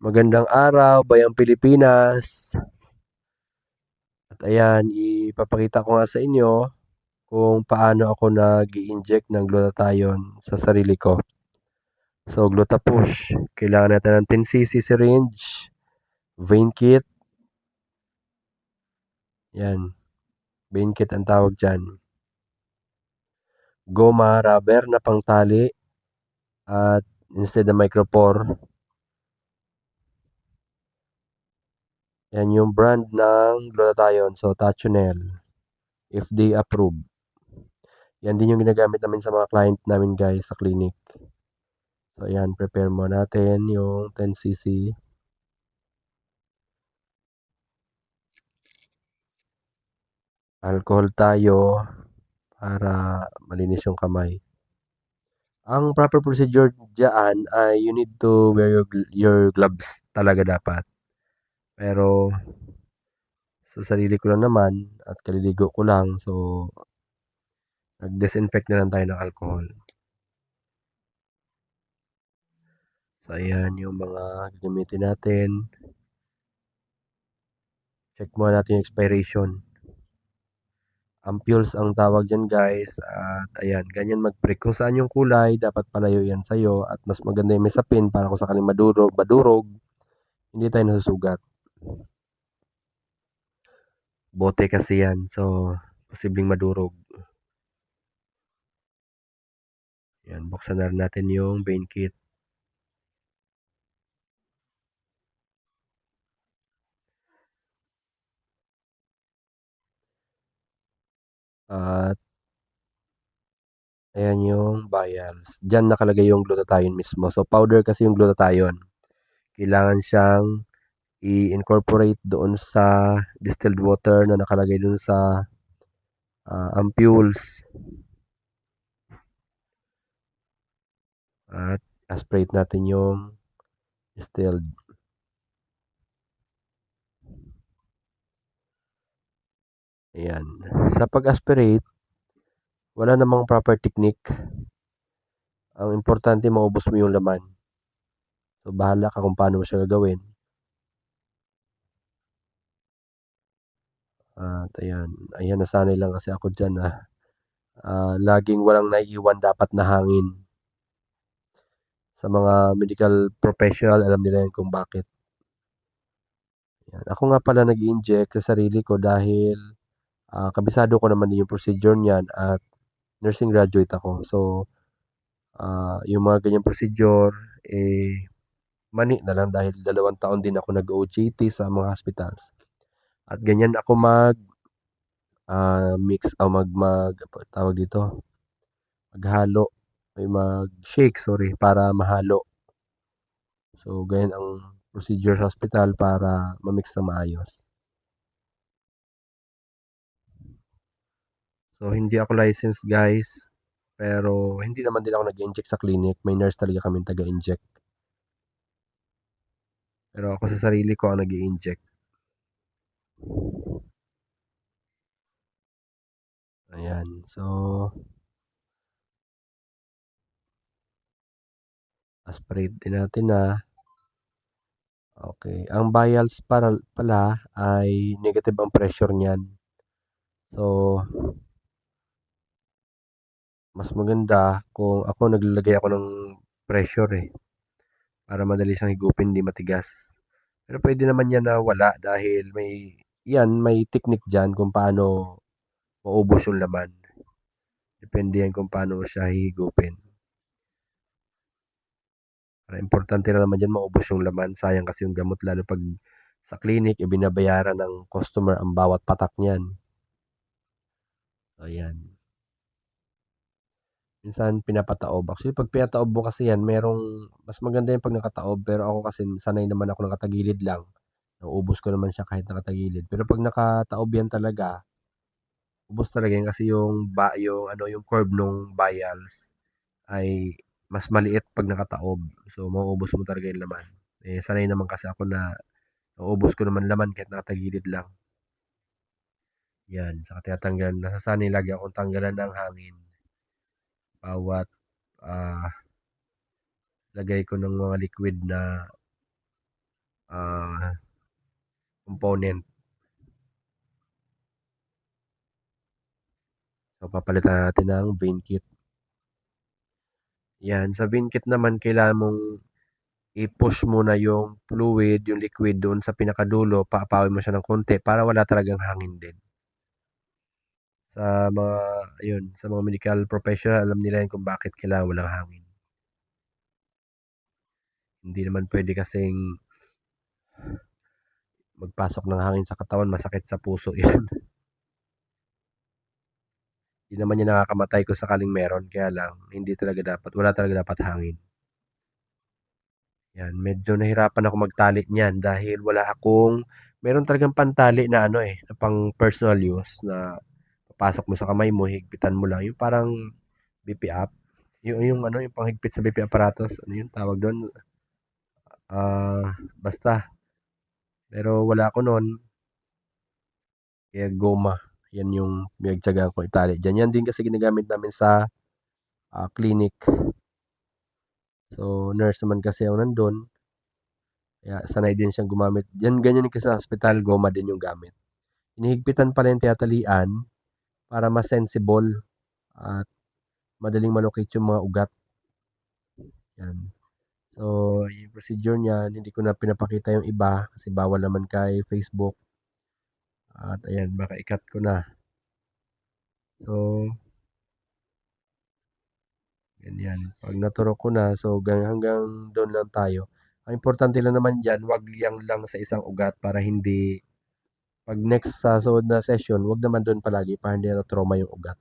Magandang araw, Bayang Pilipinas. At ayan, ipapakita ko nga sa inyo kung paano ako nag-i-inject ng glutathione sa sarili ko. So, Glutapush, kailangan natin ng 10cc syringe, vein kit. Yan, vein kit ang tawag dyan. Goma, rubber na pangtali at instead ng micropore. Yan yung brand ng glutathione, so Tachonel, FDA approved. Yan din yung ginagamit namin sa mga client namin guys sa clinic. So ayan, prepare mo natin yung 10cc. Alcohol tayo para malinis yung kamay. Ang proper procedure dyan ay you need to wear your gloves talaga dapat. Pero sa sarili ko lang naman at kaliligo ko lang, so nag-disinfect na lang tayo ng alcohol. So ayan yung mga gagamitin natin. Check mo natin yung expiration. Ampules ang tawag dyan guys. At ayan, ganyan mag-prick. Kung saan yung kulay, dapat palayo yan sa'yo. At mas maganda yung may sapin para kung sakaling madurog, hindi tayo nasusugat. Bote kasi yan. So, posibleng madurog. Yan, buksan na rin natin yung vein kit. At ayan yung vials. Diyan nakalagay yung glutathione mismo. So, powder kasi yung glutathione. Kailangan siyang i-incorporate doon sa distilled water na nakalagay doon sa ampules. At aspirate natin yung distilled. Ayan. Sa pag-aspirate, wala namang proper technique. Ang importante, maubos mo yung laman. So, bahala ka kung paano mo siya gagawin. At ayan. Ayan, nasanay lang kasi ako dyan na laging walang naiiwan dapat na hangin. Sa mga medical professional, alam nila yan kung bakit. Ayan. Ako nga pala nag-i-inject sa sarili ko dahil kabisado ko naman din yung procedure niyan at nursing graduate ako. So, yung mga ganyang procedure, mani na lang dahil 2 taon din ako nag-OJT sa mga hospitals. At ganyan ako mix o tawag dito, maghalo, may mag-shake, sorry, para mahalo. So, ganyan ang procedure sa hospital para ma-mix na maayos. So, hindi ako licensed guys, pero hindi naman din ako nag-inject sa clinic. May nurse talaga kami taga-inject. Pero ako sa sarili ko ang nag-i-inject. Ayan. So, aspirate din natin na. Okay. Ang vials pala ay negative ang pressure niyan. So, mas maganda kung ako naglalagay ako ng pressure para madali siyang higupin, hindi matigas. Pero pwede naman yan na wala dahil may technique dyan kung paano maubos yung laman. Depende yan kung paano siya hihigupin. Para importante na naman dyan maubos yung laman. Sayang kasi yung gamot lalo pag sa clinic, ibinabayaran ng customer ang bawat patak niyan. Ayan. Minsan pinapataob. Actually, pag pinataob mo kasi yan, mas maganda yung pag nakataob. Pero ako kasi sanay naman ako nakatagilid lang. Nauubos ko naman siya kahit nakatagilid. Pero pag nakataob yan talaga, ubos talaga yan kasi yung curve nung vials ay mas maliit pag nakataob. So, mauubos mo talaga yung laman. Sanay naman kasi ako na nauubos ko naman laman kahit nakatagilid lang. Yan, saka tinatanggalan. Nasasanay lagi akong tanggalan ng hangin. Bawat lagay ko ng mga liquid na component. So, papalitan natin ng vein kit. Yan, sa vein kit naman kailangan mong i-push muna yung fluid, yung liquid doon sa pinakadulo, paapawin mo siya ng konti para wala talagang hangin din. Sa mga, ayun, sa mga medical professional, alam nila yun kung bakit kailangan walang hangin. Hindi naman pwede kasing magpasok ng hangin sa katawan, masakit sa puso yan. Hindi naman yan nakakamatay kung sakaling meron, kaya lang, hindi talaga dapat, wala talaga dapat hangin. Yan, medyo nahirapan ako magtali niyan dahil meron talagang pantali na na pang personal use na papasok mo sa kamay mo, higpitan mo lang. Yung parang BP app. Yung panghigpit sa BP apparatus, ano yung tawag doon? Basta. Pero wala ako noon. Kaya goma. Yan yung pinagtyagaan ko itali dyan. Yan din kasi ginagamit namin sa clinic. So, nurse naman kasi ang nandun. Kaya sanay din siyang gumamit. Ganyan kasi sa hospital, goma din yung gamit. Inihigpitan pala yung tiyatalian para mas sensible at madaling malocate yung mga ugat. Yan. So, yung procedure niya, hindi ko na pinapakita yung iba kasi bawal naman kay Facebook. At ayan, baka ikat ko na. So, ganyan. Pag naturo ko na, so hanggang doon lang tayo. Ang importante lang naman dyan, wag yang lang sa isang ugat para hindi, pag next sa susunod na session, wag naman doon palagi para hindi na trauma yung ugat.